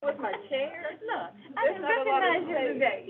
With my chair? No, I didn't recognize you today.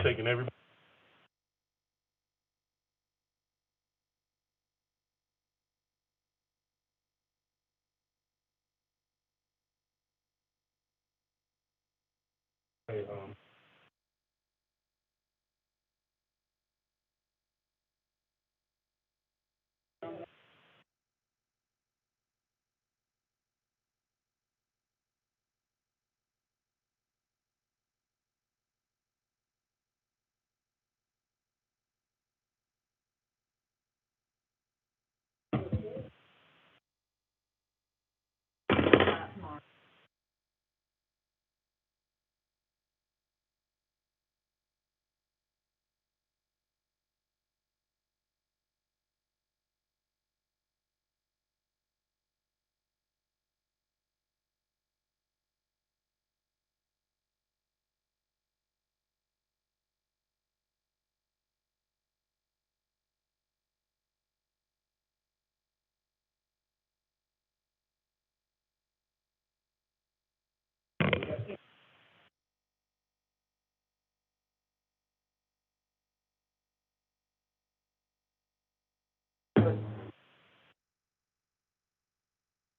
Taking everybody.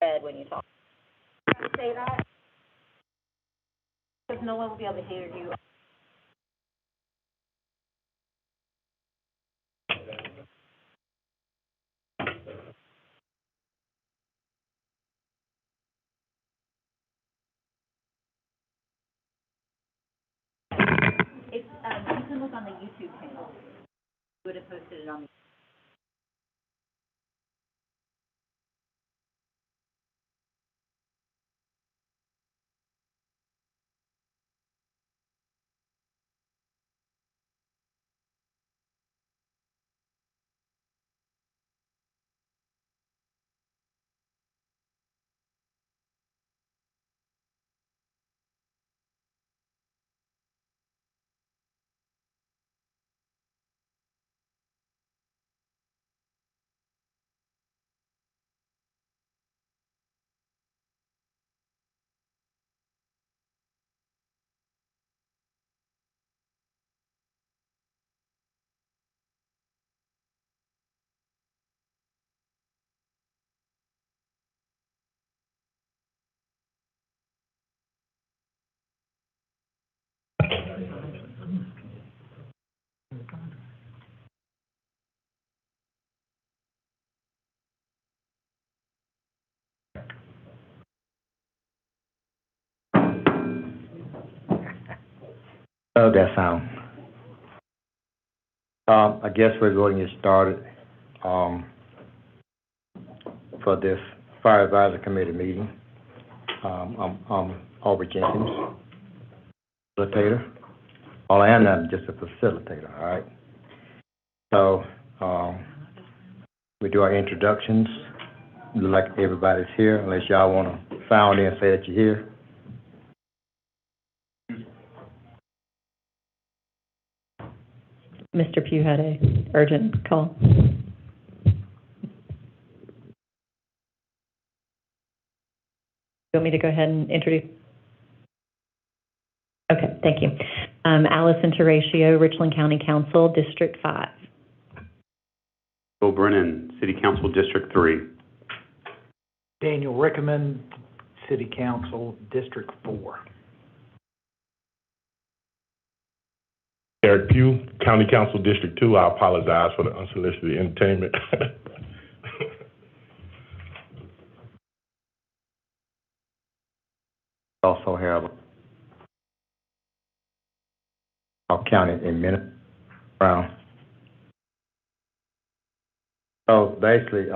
Bad when you talk. Say that because no one will be able to hear you. If you can look on the YouTube channel, we would have posted it on. Oh, that sound. I guess we're going to get started for this Fire Advisory Committee meeting. I'm Aubrey Jenkins, facilitator. All I am now is just a facilitator, all right? So we do our introductions. Look like everybody's here, unless y'all want to sound in and say that you're here. Mr. Pugh had a urgent call. You want me to go ahead and introduce? Okay, thank you. Allison Teratio, Richland County Council, District 5. Bill Brennan, City Council, District 3. Daniel Rickman, City Council, District 4. Eric Pugh, County Council, District 2. I apologize for the unsolicited entertainment. Also have our county in minute Brown. So basically,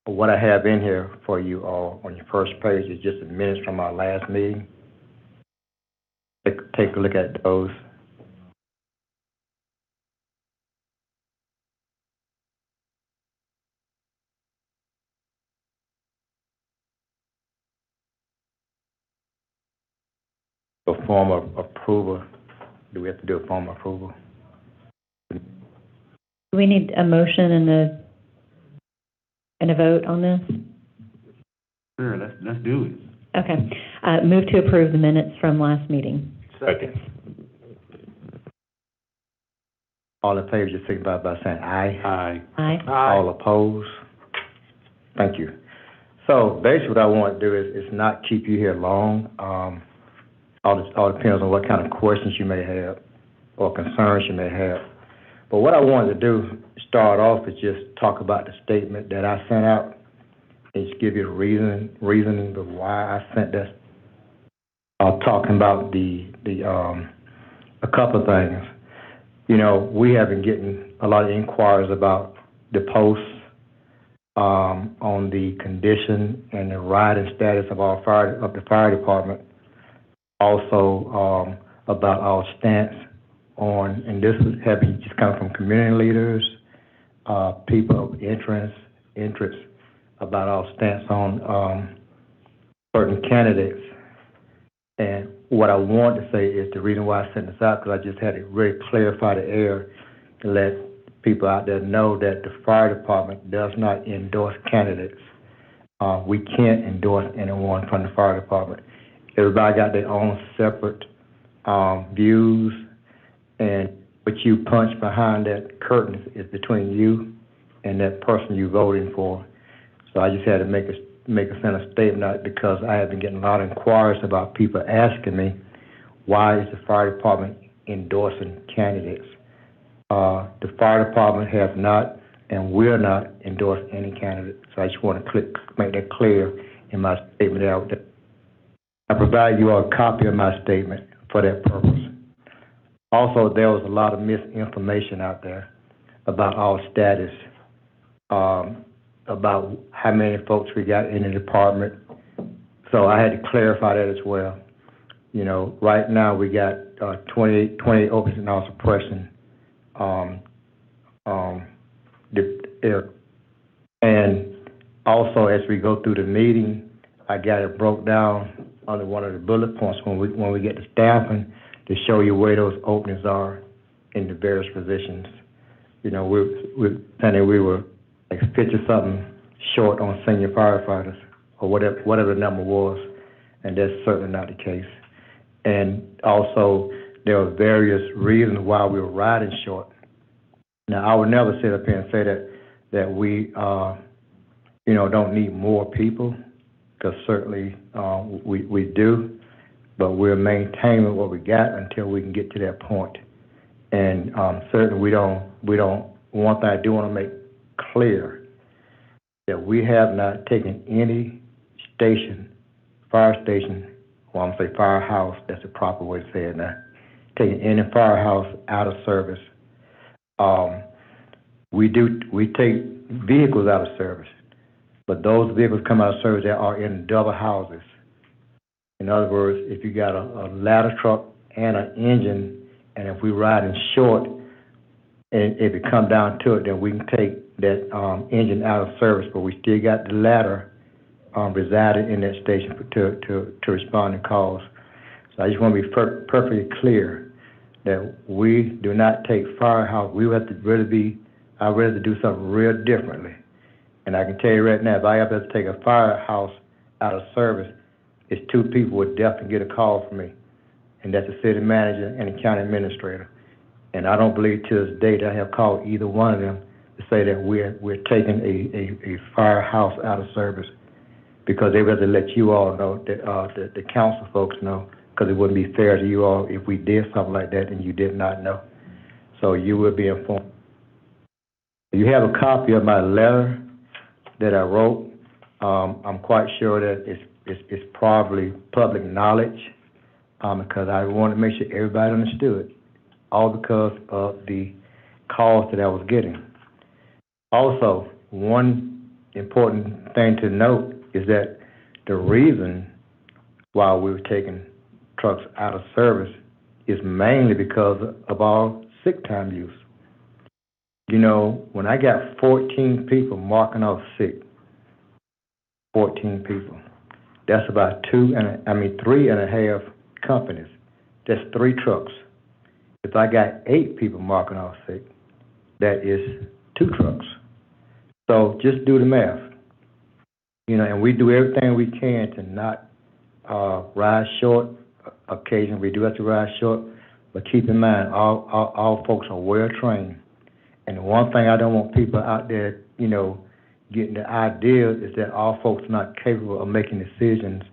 what I have in here for you all on your first page is just the minutes from our last meeting. Take a look at those. A form of approval. Do we have to do a form of approval? Do we need a motion and a vote on this? Sure, let's do it. Okay. Move to approve the minutes from last meeting. Second. All in favor, just signify by saying aye. Aye. Aye. All opposed? Thank you. So basically what I want to do is not keep you here long. All depends on what kind of questions you may have or concerns you may have. But what I wanted to do, start off, is just talk about the statement that I sent out and just give you the reasoning of why I sent this. Talking about a couple of things. You know, we have been getting a lot of inquiries about the posts on the condition and the riding status of the fire department. Also about our stance on, and this is having just come from community leaders, people of interest about our stance on certain candidates. And what I want to say is the reason why I sent this out, because I just had to really clarify the air to let people out there know that the fire department does not endorse candidates. We can't endorse anyone from the fire department. Everybody got their own separate views, and what you punch behind that curtain is between you and that person you're voting for. So I just had to send a statement out because I have been getting a lot of inquiries about people asking me, why is the fire department endorsing candidates? The fire department has not and will not endorse any candidate. So I just want to make that clear in my statement out there. I provide you a copy of my statement for that purpose. Also, there was a lot of misinformation out there about our status, about how many folks we got in the department. So I had to clarify that as well. You know, right now we got 28 openings in our suppression. And also, as we go through the meeting, I got it broke down under one of the bullet points when we get to staffing to show you where those openings are in the various positions. You know, we're saying we were like 50-something short on senior firefighters or whatever the number was, and that's certainly not the case. And also, there were various reasons why we were riding short. Now, I would never sit up here and say that we, don't need more people, because certainly we do, but we're maintaining what we got until we can get to that point. And certainly we don't. One thing I do want to make clear that we have not taken any fire station well, I'm gonna say firehouse, that's the proper way to say it now, taking any firehouse out of service. We take vehicles out of service, but those vehicles come out of service that are in double houses. In other words, if you got a ladder truck and an engine, and if we riding short, and if it come down to it, then we can take that engine out of service, but we still got the ladder resided in that station to respond to calls. So I just want to be perfectly clear that we do not take firehouse. We have to I'd rather do something real differently. And I can tell you right now, if I ever have to take a firehouse out of service, it's 2 people would definitely get a call from me, and that's the city manager and the county administrator. And I don't believe to this date I have called either one of them to say that we're taking a firehouse out of service, because they rather let you all know, that the council folks know, because it wouldn't be fair to you all if we did something like that and you did not know. So you will be informed. You have a copy of my letter that I wrote. I'm quite sure that it's probably public knowledge, because I wanted to make sure everybody understood, all because of the calls that I was getting. Also, one important thing to note is that the reason why we were taking trucks out of service is mainly because of our sick time use. You know, when I got 14 people marking off sick, 14 people, that's about 3.5 companies. That's 3 trucks. If I got 8 people marking off sick, that is 2 trucks. So just do the math. You know, and we do everything we can to not ride short. Occasionally we do have to ride short, but keep in mind, all folks are well trained. And the one thing I don't want people out there, you know, getting the idea is that all folks are not capable of making decisions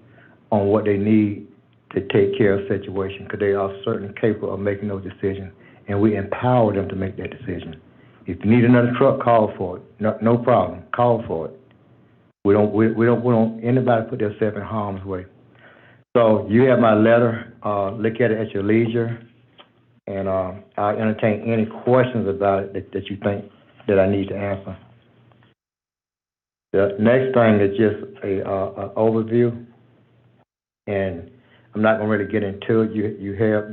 on what they need to take care of the situation, because they are certainly capable of making those decisions, and we empower them to make that decision. If you need another truck, call for it. No problem. Call for it. We don't want anybody put themselves in harm's way. So you have my letter. Look at it at your leisure, and I'll entertain any questions about it that you think that I need to answer. The next thing is just a overview, and I'm not going to really get into it. You have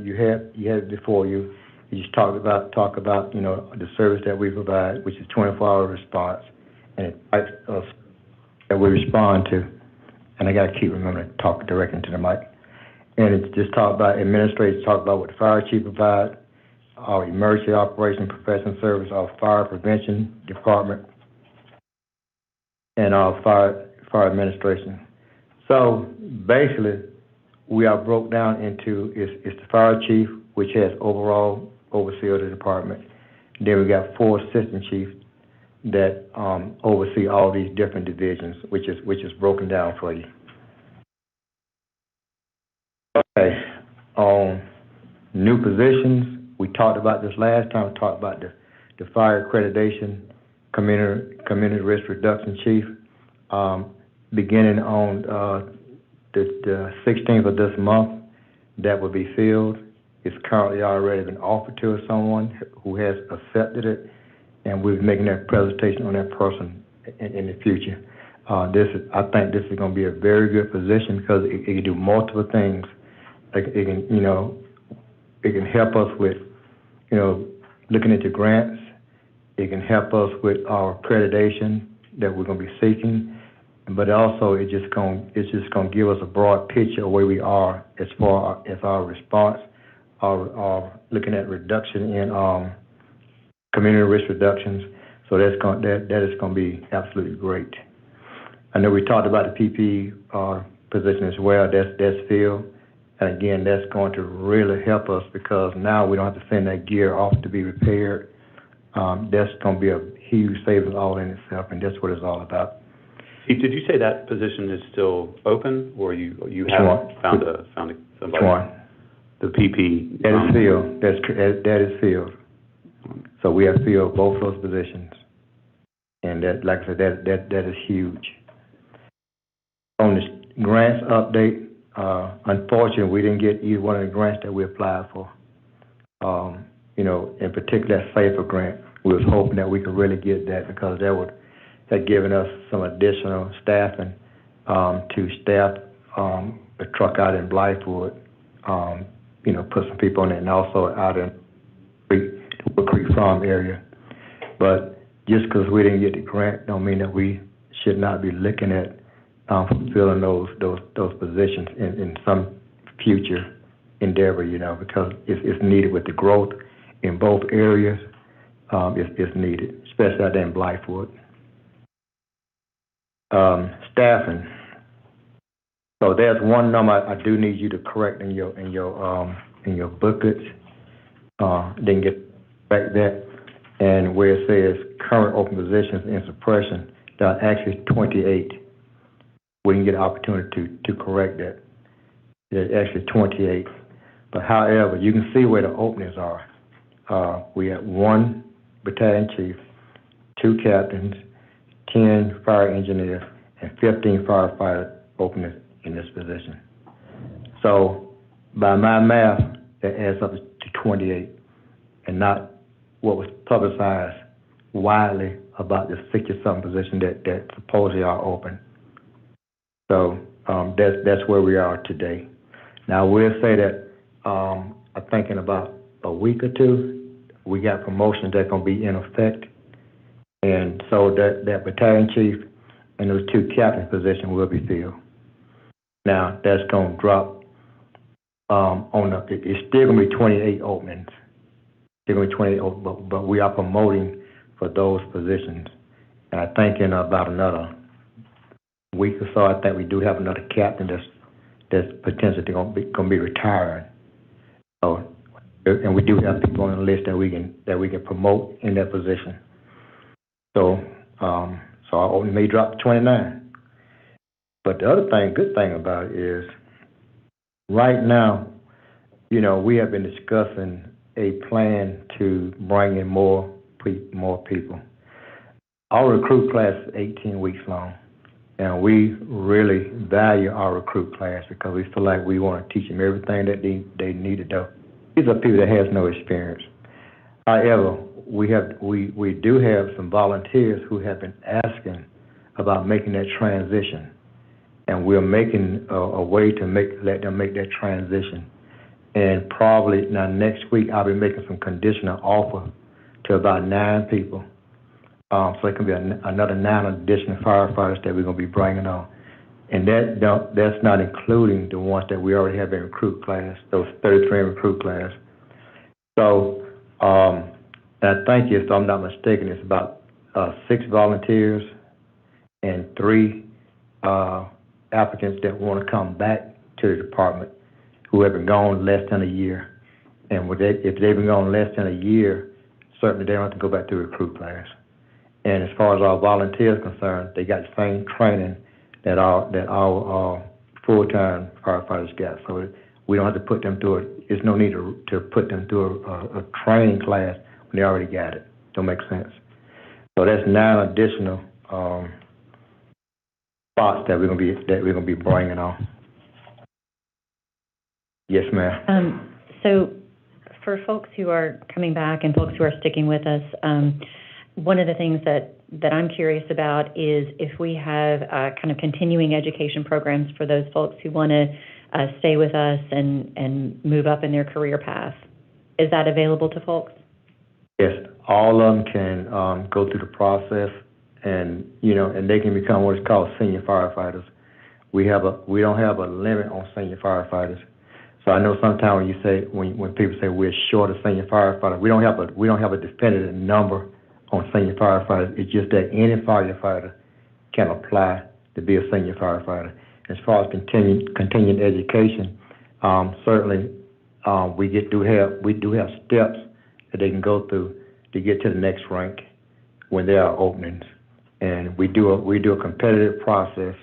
it before you. You just talk about you know, the service that we provide, which is 24-hour response, and the types of that we respond to. And I got to keep remembering to talk directly into the mic. And it's just talk about administrators, talk about what the fire chief provides, our emergency operation professional service, our fire prevention department, and our fire administration. So basically, we are broke down into it's the fire chief, which has overall oversee of the department. Then we got 4 assistant chiefs that oversee all these different divisions, which is broken down for you. Okay, new positions. We talked about this last time. We talked about the fire accreditation, community risk reduction chief, beginning on the 16th of this month. That will be filled. It's currently already been offered to someone who has accepted it, and we're making that presentation on that person in the future. I think this is going to be a very good position, because it can do multiple things. It can help us with, you know, looking into grants. It can help us with our accreditation that we're going to be seeking, but also it's just going to give us a broad picture of where we are as far as our response, our looking at reduction in community risk reductions. So that is going to be absolutely great. I know we talked about the PPE position as well. That's filled. And again, that's going to really help us, because now we don't have to send that gear off to be repaired. That's going to be a huge savings all in itself, and that's what it's all about. Chief, did you say that position is still open, or you haven't found somebody? Which one? The PP. That is filled. That is filled. So we have filled both those positions, and that, like I said, that is huge. On the grants update, Unfortunately, we didn't get either one of the grants that we applied for. In particular, that SAFER grant, we was hoping that we could really get that because that would have given us some additional staffing to staff the truck out in Blythewood, put some people on it, and also out in the Wood Creek Farm area. But just because we didn't get the grant don't mean that we should not be looking at fulfilling those positions in some future endeavor, because it's needed with the growth in both areas. It's needed, especially out there in Blythewood. Staffing. So there's one number I do need you to correct in your booklets. Didn't get back that, and where it says current open positions in suppression, there are actually 28. We didn't get an opportunity to correct that. There's actually 28. But however, you can see where the openings are. We have 1 battalion chief, 2 captains, 10 fire engineers, and 15 firefighter openings in this position. So by my math, that adds up to 28, and not what was publicized widely about the 60-something position that supposedly are open. So that's where we are today. Now, we'll say that I think in about a week or two, we got promotions that are going to be in effect. And so that battalion chief and those 2 captain positions will be filled. Now, that's going to drop it's still going to be 28 openings. Still going to be 28 openings, but we are promoting for those positions. And I think in about another week or so, I think we do have another captain that's potentially going to be retiring. So, and we do have people on the list that we can promote in that position. So our opening may drop to 29. But the other good thing about it is, right now, we have been discussing a plan to bring in more people. Our recruit class is 18 weeks long, and we really value our recruit class because we feel like we want to teach them everything that they need to know. These are people that has no experience. However, we do have some volunteers who have been asking about making that transition, and we're making a way to let them make that transition. And probably now next week I'll be making some conditional offer to about 9 people. So it can be another 9 additional firefighters that we're going to be bringing on. And that's not including the ones that we already have in recruit class, those 33 in recruit class. So I think, if I'm not mistaken, it's about 6 volunteers and 3 applicants that want to come back to the department who have been gone less than a year. And if they've been gone less than a year, certainly they don't have to go back to the recruit class. And as far as our volunteers are concerned, they got the same training that our full-time firefighters got. So we don't have to put them through there's no need to put them through a training class when they already got it. Don't make sense. So that's 9 additional spots that we're gonna be bringing on. Yes, ma'am. So for folks who are coming back and folks who are sticking with us, one of the things that I'm curious about is if we have kind of continuing education programs for those folks who want to stay with us and move up in their career path. Is that available to folks? Yes, all of them can go through the process, and they can become what's called senior firefighters. We don't have a limit on senior firefighters. So I know sometimes when people say we're short of senior firefighters, we don't have a definitive number on senior firefighters. It's just that any firefighter can apply to be a senior firefighter. As far as continuing education, certainly we do have steps that they can go through to get to the next rank when there are openings, and we do a competitive process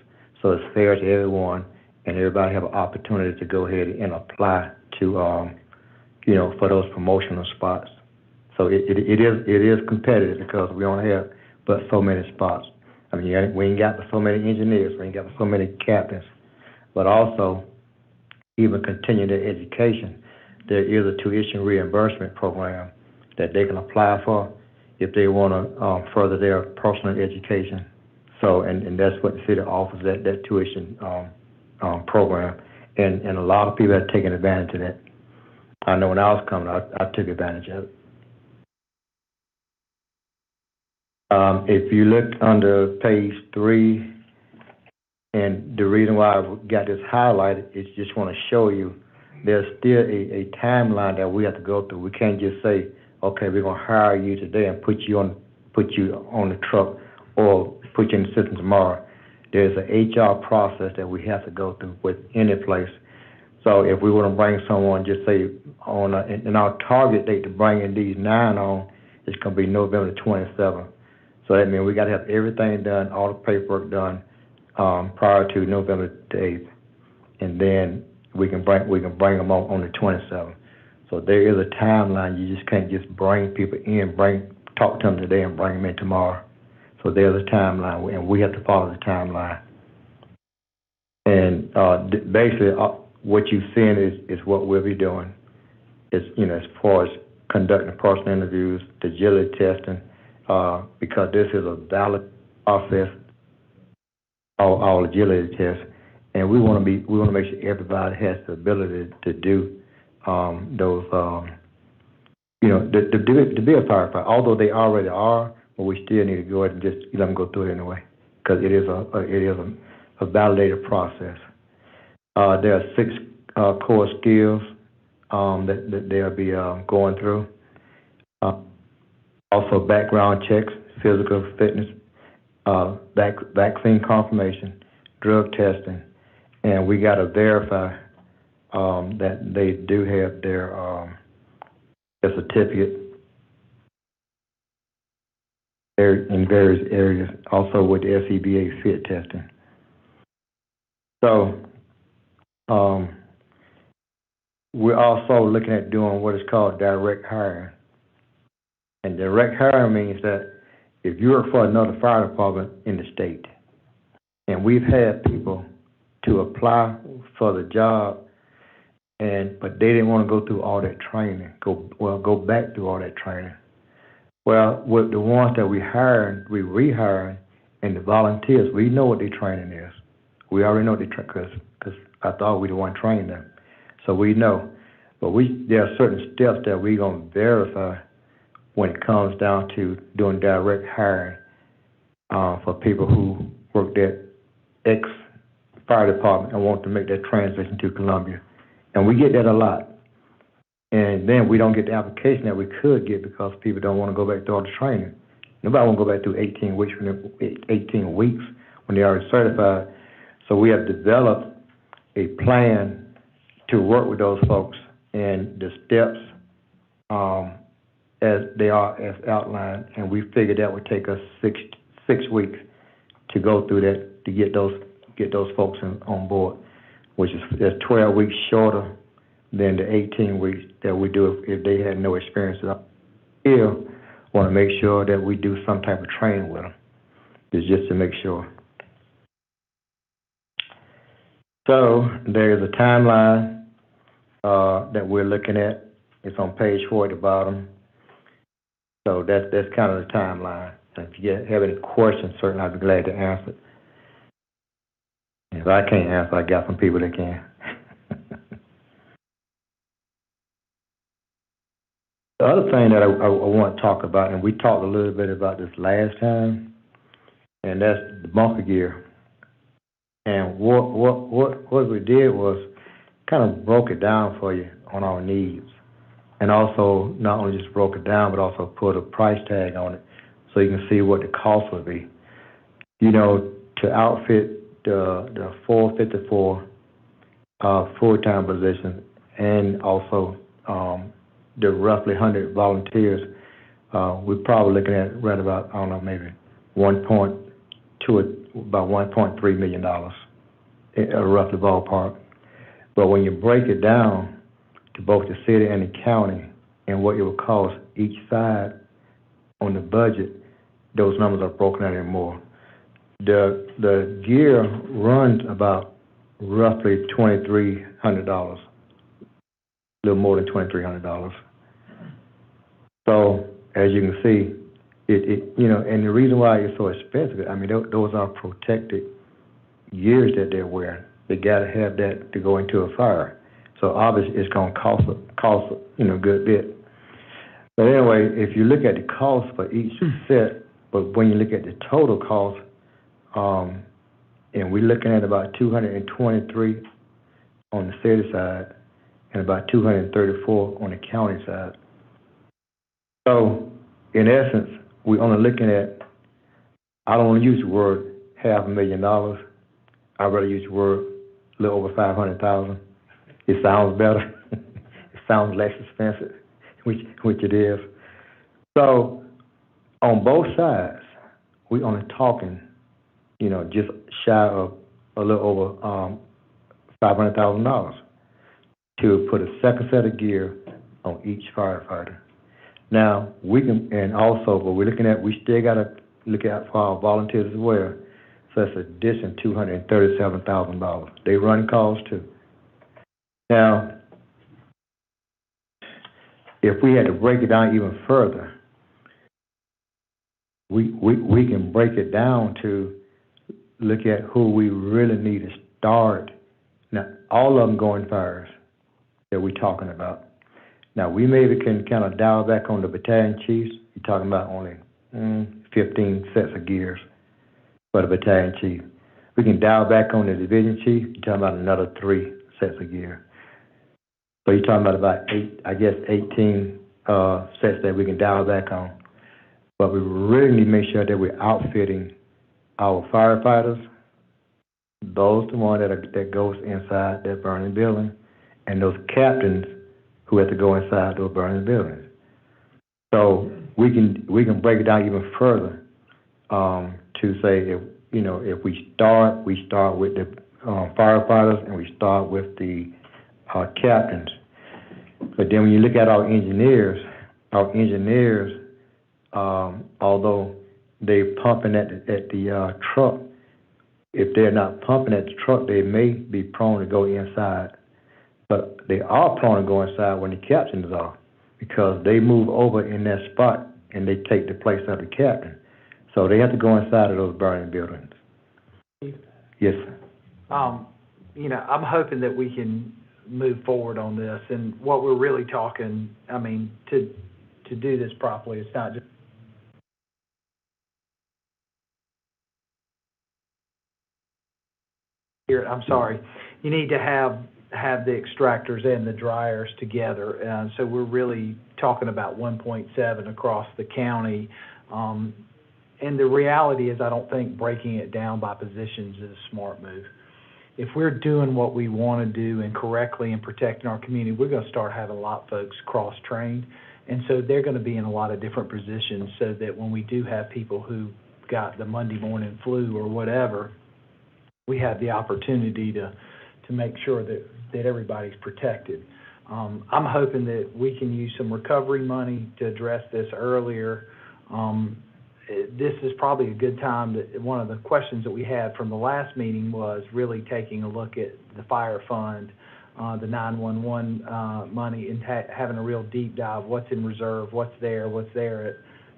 so it's fair to everyone, and everybody have an opportunity to go ahead and apply to for those promotional spots. So it is competitive because we only have but so many spots. I mean, we ain't got but so many engineers, we ain't got but so many captains, but also even continue their education, there is a tuition reimbursement program that they can apply for if they want to further their personal education. So, and that's what the city offers, that tuition program. And a lot of people have taken advantage of that. I know when I was coming, I took advantage of it. If you look under page 3, and the reason why I got this highlighted is just want to show you there's still a timeline that we have to go through. We can't just say, okay, we're going to hire you today and put you on the truck or put you in the system tomorrow. There's an HR process that we have to go through with any place. So if we want to bring someone, just say in our target date to bring in these 9 on, it's going to be November 27th. So that means we got to have everything done, all the paperwork done prior to November the 8th, and then we can bring them on the 27th. So there is a timeline. You just can't just bring people in, talk to them today and bring them in tomorrow. So there's a timeline, and we have to follow the timeline. And basically, what you've seen is what we'll be doing. Is as far as conducting personal interviews, the agility testing, because this is a valid process, all agility tests, and we want to make sure everybody has the ability to do those, to be a firefighter. Although they already are, but we still need to go ahead and just let them go through it anyway, because it is a validated process. There are 6 core skills that they'll be going through. Also, background checks, physical fitness, vaccine confirmation, drug testing, and we got to verify that they do have their certificate in various areas, also with the SCBA fit testing. So we're also looking at doing what is called direct hiring. And direct hiring means that if you work for another fire department in the state, and we've had people to apply for the job, but they didn't want to go through all that training, go back through all that training. Well, with the ones that we rehiring, and the volunteers, we know what their training is. We already know because I thought we the one training them, so we know. But there are certain steps that we're gonna verify when it comes down to doing direct hiring for people who worked at X fire department and want to make that transition to Columbia. And we get that a lot. And then we don't get the application that we could get because people don't want to go back through all the training. Nobody want to go back through 18 weeks when they're already certified. So we have developed a plan to work with those folks, and the steps as they are as outlined, and we figured that would take us six weeks to go through that to get those folks on board, which is 12 weeks shorter than the 18 weeks that we do if they had no experience at all. Still want to make sure that we do some type of training with them. It's just to make sure. So there's a timeline that we're looking at. It's on page 4 at the bottom. So that's kind of the timeline. And if you have any questions, certainly I'd be glad to answer. If I can't answer, I got some people that can. The other thing that I want to talk about, and we talked a little bit about this last time, and that's the bunker gear. And what we did was kind of broke it down for you on our needs, and also not only just broke it down, but also put a price tag on it so you can see what the cost would be. You know, to outfit the 454 full-time position and also the roughly 100 volunteers, we're probably looking at right about, I don't know, maybe about $1.3 million, a roughly ballpark. But when you break it down to both the city and the county and what it will cost each side on the budget, those numbers are broken out even more. The gear runs about roughly $2,300, a little more than $2,300. So as you can see, and the reason why it's so expensive, I mean, those are protected gears that they're wearing. They got to have that to go into a fire. So obviously it's going to cost a good bit. But anyway, if you look at the cost for each set, but when you look at the total cost, and we're looking at about $223 on the city side and about $234 on the county side. So in essence, we're only looking at, I don't want to use the word $500,000. I'd rather use the word a little over $500,000. It sounds better. It sounds less expensive, which it is. So on both sides, we're only talking, just shy of a little over $500,000 to put a second set of gear on each firefighter. Now, we still got to look at for our volunteers as well. So that's addition $237,000. They run calls too. Now, if we had to break it down even further, we can break it down to look at who we really need to start. Now, all of them going fires that we're talking about. Now, we maybe can kind of dial back on the battalion chiefs. You're talking about only 15 sets of gears for the battalion chief. We can dial back on the division chief. You're talking about another 3 sets of gear. So you're talking about 18 sets that we can dial back on. But we really need to make sure that we're outfitting our firefighters, those the ones that goes inside that burning building, and those captains who have to go inside those burning buildings. So we can break it down even further to say if we start with the firefighters and we start with the captains. But then when you look at our engineers, although they're pumping at the truck, if they're not pumping at the truck, they may be prone to go inside. But they are prone to go inside when the captains are, because they move over in that spot and they take the place of the captain. So they have to go inside of those burning buildings. Yes, sir. I'm hoping that we can move forward on this, and what we're really talking, to do this properly, it's not just here. I'm sorry. You need to have the extractors and the dryers together. So we're really talking about 1.7 across the county. And the reality is I don't think breaking it down by positions is a smart move. If we're doing what we want to do and correctly and protecting our community, we're going to start having a lot of folks cross-trained. And so they're going to be in a lot of different positions so that when we do have people who got the Monday morning flu or whatever, we have the opportunity to make sure that everybody's protected. I'm hoping that we can use some recovery money to address this earlier. This is probably a good time. One of the questions that we had from the last meeting was really taking a look at the fire fund, the 911 money, and having a real deep dive. What's in reserve? What's there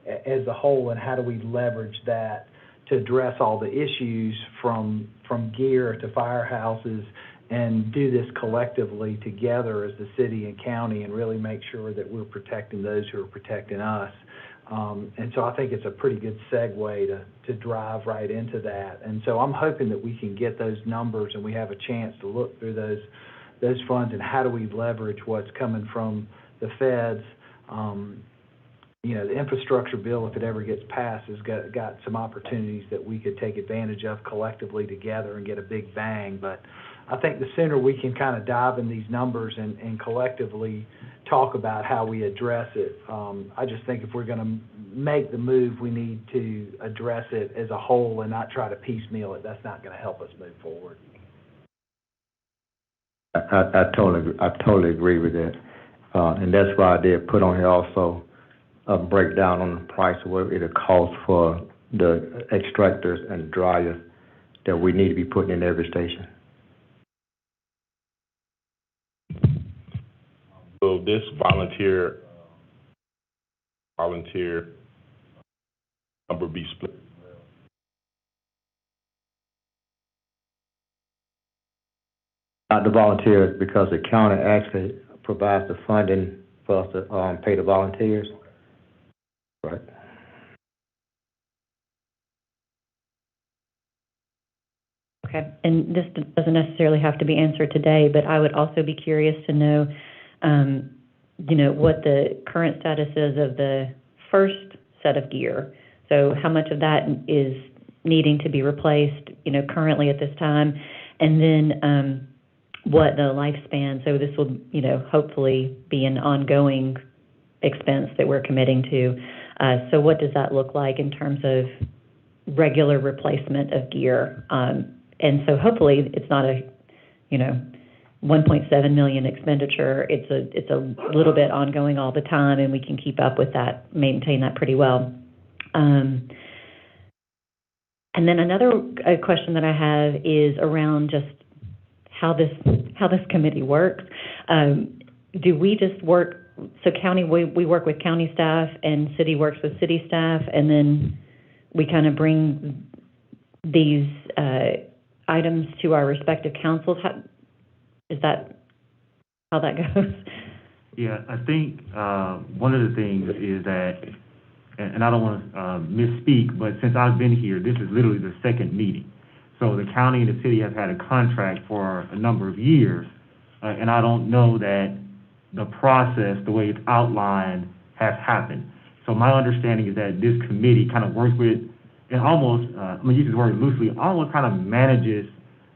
as a whole, and how do we leverage that to address all the issues from gear to firehouses, and do this collectively together as the city and county, and really make sure that we're protecting those who are protecting us. And so I think it's a pretty good segue to drive right into that. And so I'm hoping that we can get those numbers and we have a chance to look through those funds and how do we leverage what's coming from the feds. The infrastructure bill, if it ever gets passed, has got some opportunities that we could take advantage of collectively together and get a big bang. But I think the sooner we can kind of dive in these numbers and collectively talk about how we address it, I just think if we're going to make the move, we need to address it as a whole and not try to piecemeal it. That's not going to help us move forward. I totally agree with that. And that's why I did put on here also a breakdown on the price of what it'll cost for the extractors and dryers that we need to be putting in every station. Will this volunteer number be split? Not the volunteers, because the county actually provides the funding for us to pay the volunteers. Right. Okay, and this doesn't necessarily have to be answered today, but I would also be curious to know, what the current status is of the first set of gear. So how much of that is needing to be replaced, currently at this time, and then what the lifespan. So this will, hopefully be an ongoing expense that we're committing to. So what does that look like in terms of regular replacement of gear? And so hopefully it's not a, 1.7 million expenditure. It's a little bit ongoing all the time, and we can keep up with that, maintain that pretty well. And then another question that I have is around just how this committee works. Do we just work? So county, we work with county staff, and city works with city staff, and then we kind of bring these items to our respective councils. Is that how that goes? Yeah, I think one of the things is that, and I don't want to misspeak, but since I've been here, this is literally the second meeting. So the county and the city have had a contract for a number of years, and I don't know that the process, the way it's outlined, has happened. So my understanding is that this committee kind of works with, and almost, I'm going to use this word loosely, almost kind of manages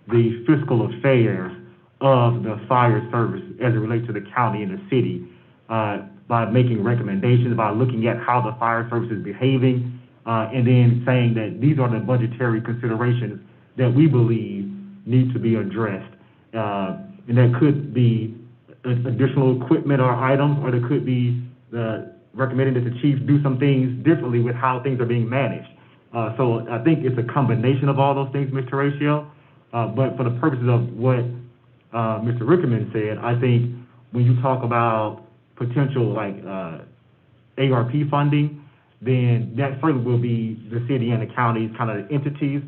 the fiscal affairs of the fire service as it relates to the county and the city, by making recommendations, by looking at how the fire service is behaving, and then saying that these are the budgetary considerations that we believe need to be addressed. And that could be additional equipment or items, or there could be recommending that the chiefs do some things differently with how things are being managed. So I think it's a combination of all those things, Mr. Ratio. But for the purposes of what Mr. Rickerman said, I think when you talk about potential ARP funding, then that certainly will be the city and the county's kind of entities.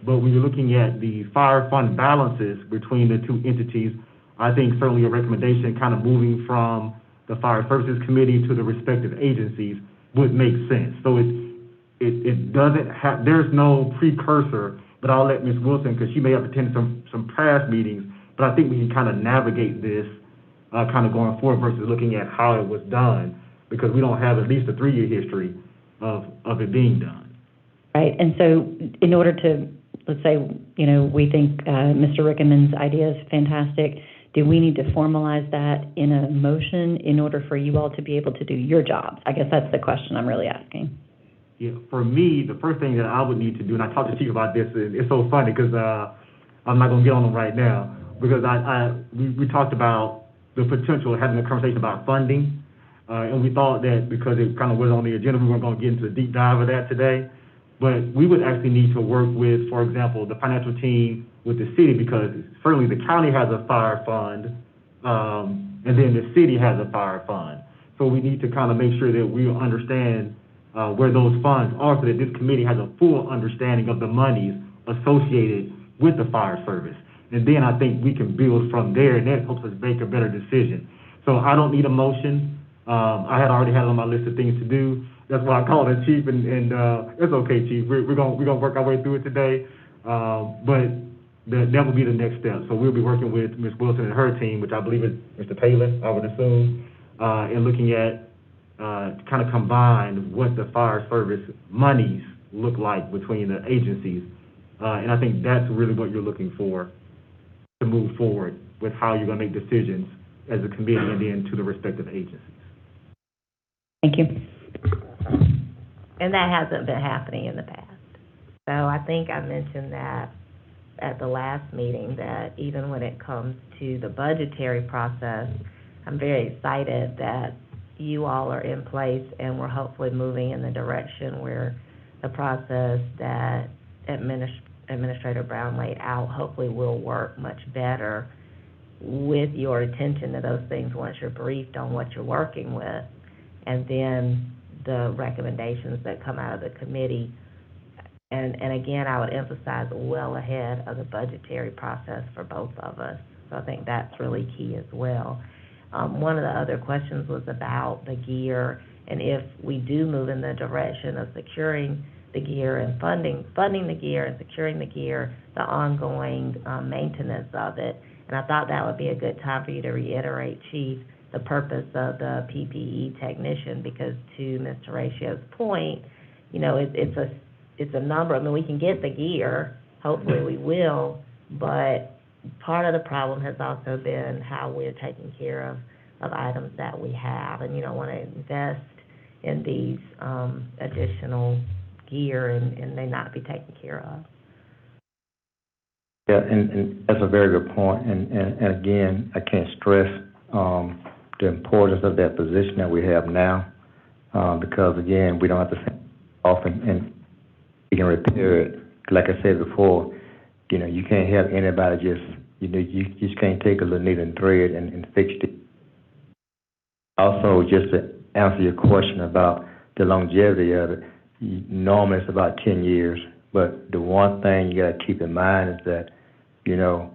But when you're looking at the fire fund balances between the two entities, I think certainly a recommendation kind of moving from the Fire Services Committee to the respective agencies would make sense. So it doesn't have, there's no precursor, but I'll let Ms. Wilson, because she may have attended some past meetings, but I think we can kind of navigate this kind of going forward versus looking at how it was done, because we don't have at least a 3-year history of it being done. Right, and so in order to, let's say, we think Mr. Rickerman's idea is fantastic, do we need to formalize that in a motion in order for you all to be able to do your jobs? I guess that's the question I'm really asking. Yeah, for me, the first thing that I would need to do, and I talked to Chief about this, and it's so funny because I'm not going to get on them right now, because we talked about the potential of having a conversation about funding, and we thought that because it kind of was on the agenda, we weren't going to get into a deep dive of that today. But we would actually need to work with, for example, the financial team with the city, because certainly the county has a fire fund, and then the city has a fire fund. So we need to kind of make sure that we understand where those funds are, so that this committee has a full understanding of the monies associated with the fire service. And then I think we can build from there, and that helps us make a better decision. So I don't need a motion. I had already had it on my list of things to do. That's why I called it, Chief, and it's okay, Chief. We're gonna work our way through it today. But that will be the next step. So we'll be working with Ms. Wilson and her team, which I believe is Mr. Palin, I would assume, and looking at kind of combine what the fire service monies look like between the agencies. And I think that's really what you're looking for to move forward with how you're going to make decisions as a committee and then to the respective agencies. Thank you. And that hasn't been happening in the past. So I think I mentioned that at the last meeting, that even when it comes to the budgetary process, I'm very excited that you all are in place and we're hopefully moving in the direction where the process that Administrator Brown laid out hopefully will work much better with your attention to those things once you're briefed on what you're working with, and then the recommendations that come out of the committee. And again, I would emphasize well ahead of the budgetary process for both of us. So I think that's really key as well. One of the other questions was about the gear, and if we do move in the direction of securing the gear and funding the gear and securing the gear, the ongoing maintenance of it. And I thought that would be a good time for you to reiterate, Chief, the purpose of the PPE technician, because to Mr. Ratio's point, you know, it's a number. I mean, we can get the gear, hopefully we will, but part of the problem has also been how we're taking care of items that we have, and you don't want to invest in these additional gear and they not be taken care of. Yeah, and that's a very good point. And again, I can't stress the importance of that position that we have now, because again, we don't have to think often, and we can repair it. Like I said before, you know, you can't have anybody you just can't take a little needle and thread and fix it. Also, just to answer your question about the longevity of it, normally it's about 10 years, but the one thing you got to keep in mind is that, you know,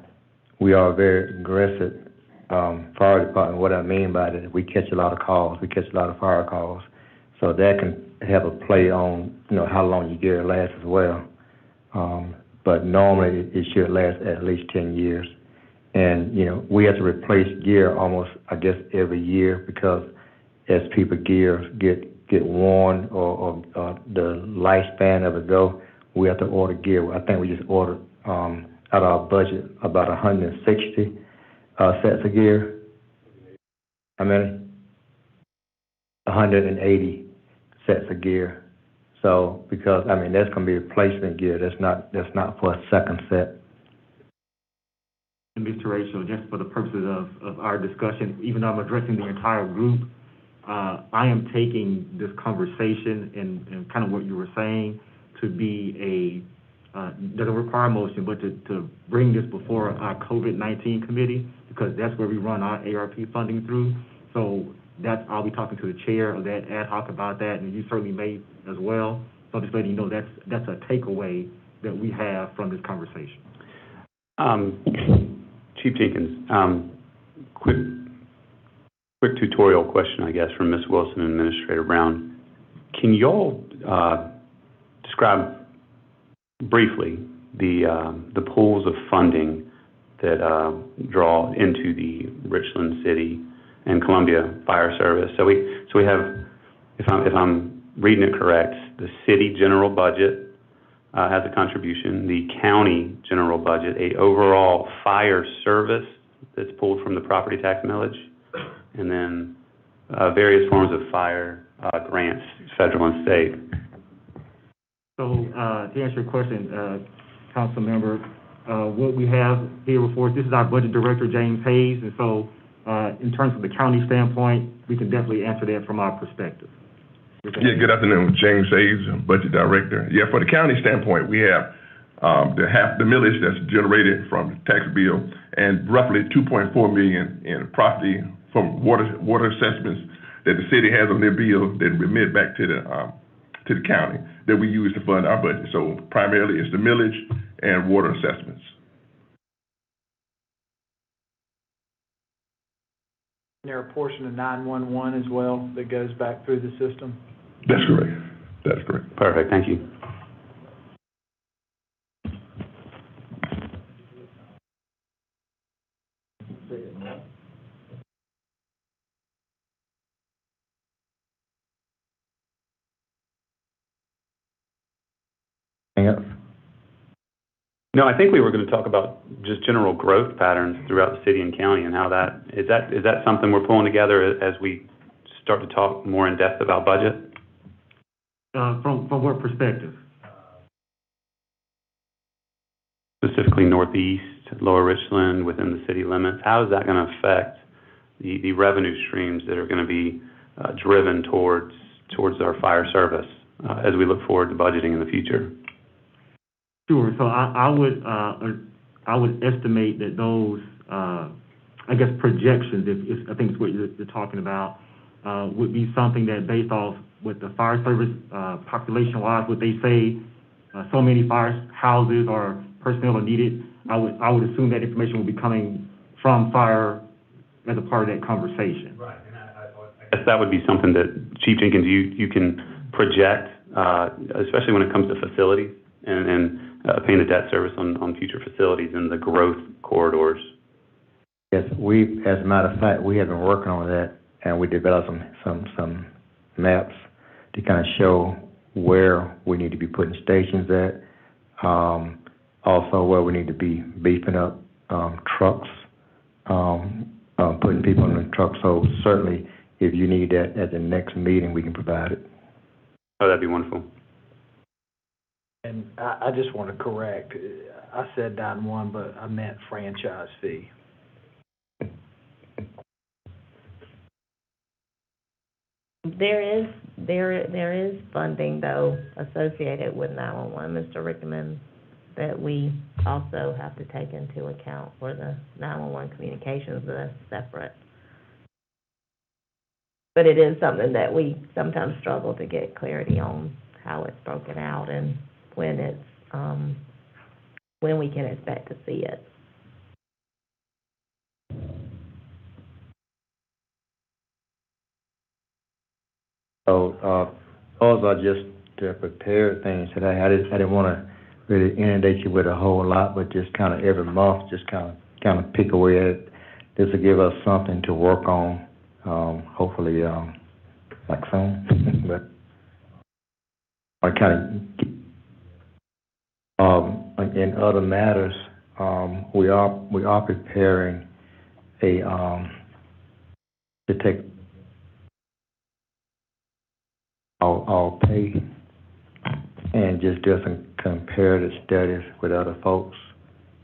we are a very aggressive fire department. What I mean by that, we catch a lot of calls, we catch a lot of fire calls, so that can have a play on, you know, how long your gear lasts as well. But normally it should last at least 10 years. And, you know, we have to replace gear almost, I guess, every year, because as people's gear get worn or the lifespan of it go, we have to order gear. I think we just ordered out of our budget about 160 sets of gear. How many? 180 sets of gear. So, because, I mean, that's going to be replacement gear. That's not for a second set. And Mr. Ratio, just for the purposes of our discussion, even though I'm addressing the entire group, I am taking this conversation and kind of what you were saying to be doesn't require a motion, but to bring this before our COVID-19 committee, because that's where we run our ARP funding through. So I'll be talking to the chair of that ad hoc about that, and you certainly may as well. So just letting you know that's a takeaway that we have from this conversation. Chief Jenkins, quick tutorial question, I guess, from Ms. Wilson and Administrator Brown. Can y'all describe briefly the pools of funding that draw into the Richland City and Columbia Fire Service? So we have, if I'm reading it correct, the city general budget has a contribution, the county general budget, a overall fire service that's pulled from the property tax millage, and then various forms of fire grants, federal and state. So to answer your question, Council Member, what we have here before us, this is our Budget Director, James Hayes, and so in terms of the county standpoint, we can definitely answer that from our perspective. Yeah, good afternoon, James Hayes, Budget Director. Yeah, for the county standpoint, we have the millage that's generated from the tax bill, and roughly $2.4 million in property from water assessments that the city has on their bill that remit back to the county that we use to fund our budget. So primarily it's the millage and water assessments. Is there a portion of 911 as well that goes back through the system? That's correct. That's correct. Perfect. Thank you. Anything else? No, I think we were going to talk about just general growth patterns throughout the city and county, and how that is that something we're pulling together as we start to talk more in depth about budget? From what perspective? Specifically Northeast, Lower Richland, within the city limits. How is that going to affect the revenue streams that are going to be driven towards our fire service as we look forward to budgeting in the future? Sure. So I would estimate that those I guess, projections, if I think it's what you're talking about, would be something that based off what the fire service, population-wise, what they say, so many fire houses or personnel are needed, I would assume that information will be coming from fire as a part of that conversation. Right, and I guess that would be something that, Chief Jenkins, you can project, especially when it comes to facilities and paying the debt service on future facilities and the growth corridors. Yes, as a matter of fact, we have been working on that, and we developed some maps to kind of show where we need to be putting stations at, also where we need to be beefing up trucks, putting people in the trucks. So certainly, if you need that at the next meeting, we can provide it. Oh, that'd be wonderful. And I just want to correct, I said 9-1, but I meant franchise fee. There is funding, though, associated with 911, Mr. Rickman, that we also have to take into account for the 911 communications that's separate. But it is something that we sometimes struggle to get clarity on how it's broken out and when we can expect to see it. So, those are just to prepare things today. I didn't want to really inundate you with a whole lot, but just kind of every month, just kind of pick away at it. This will give us something to work on, hopefully, like soon. But I kind of, in other matters, we are preparing to take our pay and just do some comparative studies with other folks.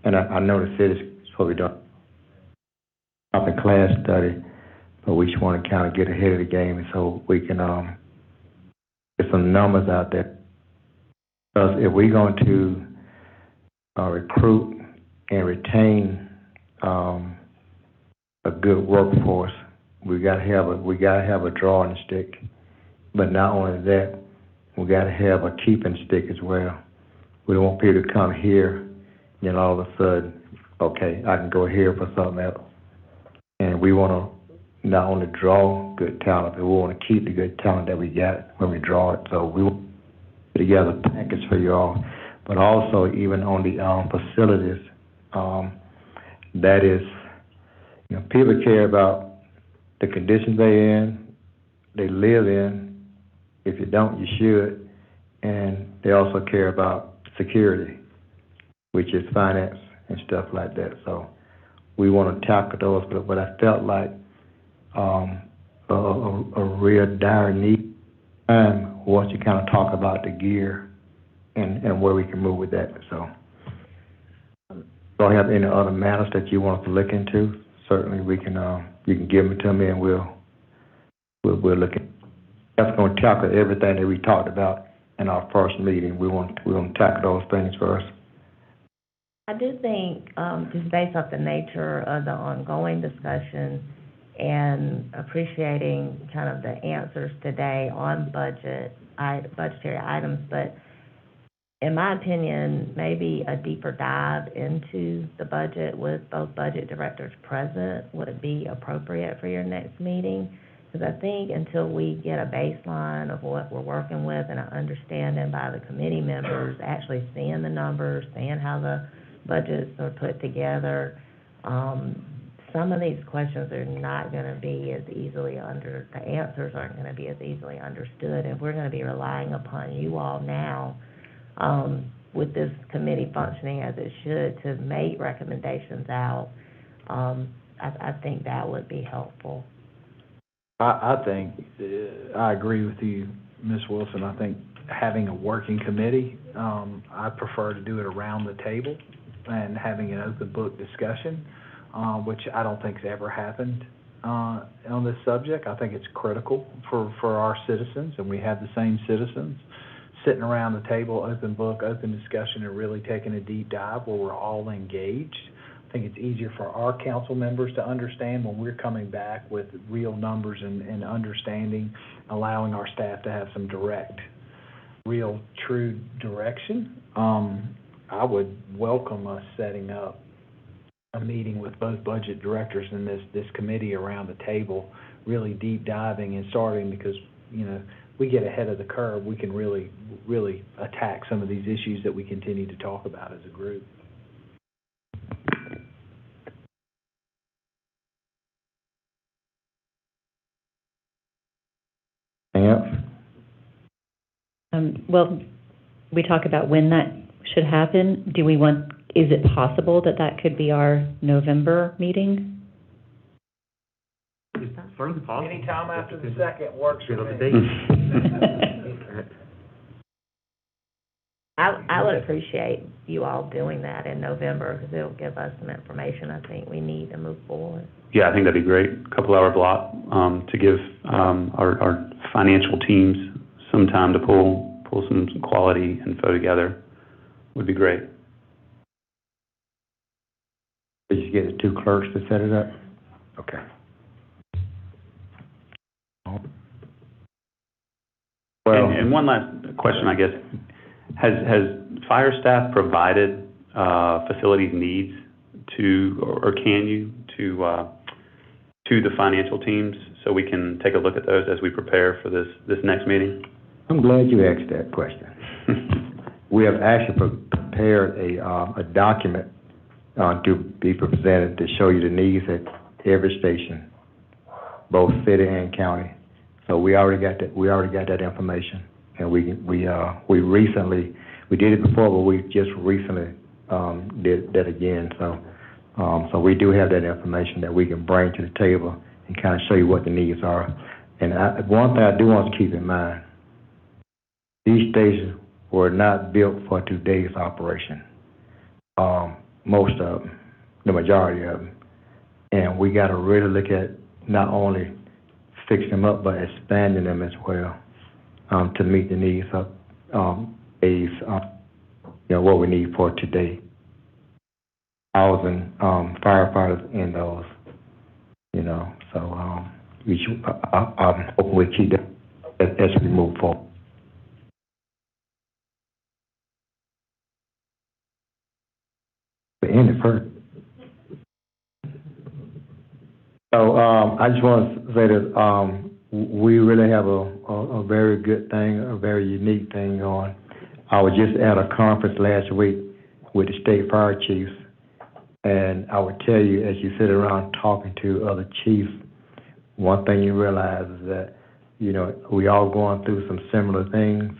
And I know the city's probably done a class study, but we just want to kind of get ahead of the game so we can get some numbers out there. Because if we're going to recruit and retain a good workforce, we got to have a drawing stick. But not only that, we got to have a keeping stick as well. We don't want people to come here, and then all of a sudden, okay, I can go here for something else. And we want to not only draw good talent, but we want to keep the good talent that we got when we draw it. So we want to put together a package for you all. But also, even on the facilities, that is, people care about the conditions they live in. If you don't, you should. And they also care about security, which is finance and stuff like that. So we want to tackle those, but I felt like a real dire need once you kind of talk about the gear and where we can move with that. So don't have any other matters that you want us to look into? Certainly we can, you can give them to me and we'll look at. That's going to tackle everything that we talked about in our first meeting. We want to tackle those things first. I do think, just based off the nature of the ongoing discussion and appreciating kind of the answers today on budgetary items, but in my opinion, maybe a deeper dive into the budget with both budget directors present would be appropriate for your next meeting. Because I think until we get a baseline of what we're working with and an understanding by the committee members, actually seeing the numbers, seeing how the budgets are put together, some of these questions are not going to be as easily the answers aren't going to be as easily understood. And we're going to be relying upon you all now, with this committee functioning as it should, to make recommendations out. I think that would be helpful. I think, I agree with you, Ms. Wilson. I think having a working committee, I prefer to do it around the table and having an open book discussion, which I don't think has ever happened on this subject. I think it's critical for our citizens, and we have the same citizens sitting around the table, open book, open discussion, and really taking a deep dive where we're all engaged. I think it's easier for our council members to understand when we're coming back with real numbers and understanding, allowing our staff to have some direct, real, true direction. I would welcome us setting up a meeting with both budget directors and this committee around the table, really deep diving and starting, because, you know, we get ahead of the curve, we can really attack some of these issues that we continue to talk about as a group. Anything else? Well, we talk about when that should happen. Is it possible that could be our November meeting? It's certainly possible. Anytime after the second works for Set up me. a date. I would appreciate you all doing that in November, because it'll give us some information I think we need to move forward. Yeah, I think that'd be great. Couple-hour block to give our financial teams some time to pull some quality info together would be great. Did you get the two clerks to set it up? Okay. Well, And one last question, I guess. Has fire staff provided facilities needs or can you, to the financial teams, so we can take a look at those as we prepare for this next meeting? I'm glad you asked that question. We have actually prepared a document to be presented to show you the needs at every station, both city and county. So we already got that information, and we recently, we did it before, but we just recently did that again. So we do have that information that we can bring to the table and kind of show you what the needs are. And one thing I do want to keep in mind, these stations were not built for today's operation. Most of them, the majority of them. And we got to really look at not only fixing them up, but expanding them as well to meet the needs of what we need for today. Housing, firefighters in those, so we should, I'm hoping we keep that as we move forward. End it first. So I just want to say that we really have a very good thing, a very unique thing going. I was just at a conference last week with the state fire chiefs, and I would tell you, as you sit around talking to other chiefs, one thing you realize is that, we all going through some similar things,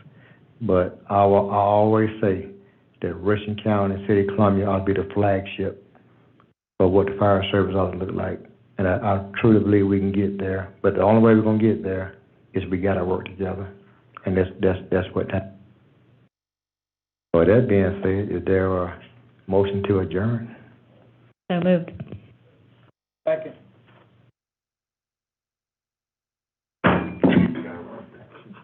but I always say that Richland County and City of Columbia ought to be the flagship for what the fire service ought to look like. And I truly believe we can get there. But the only way we're going to get there is we got to work together. And that's what that. With that being said, is there a motion to adjourn? So moved. Second.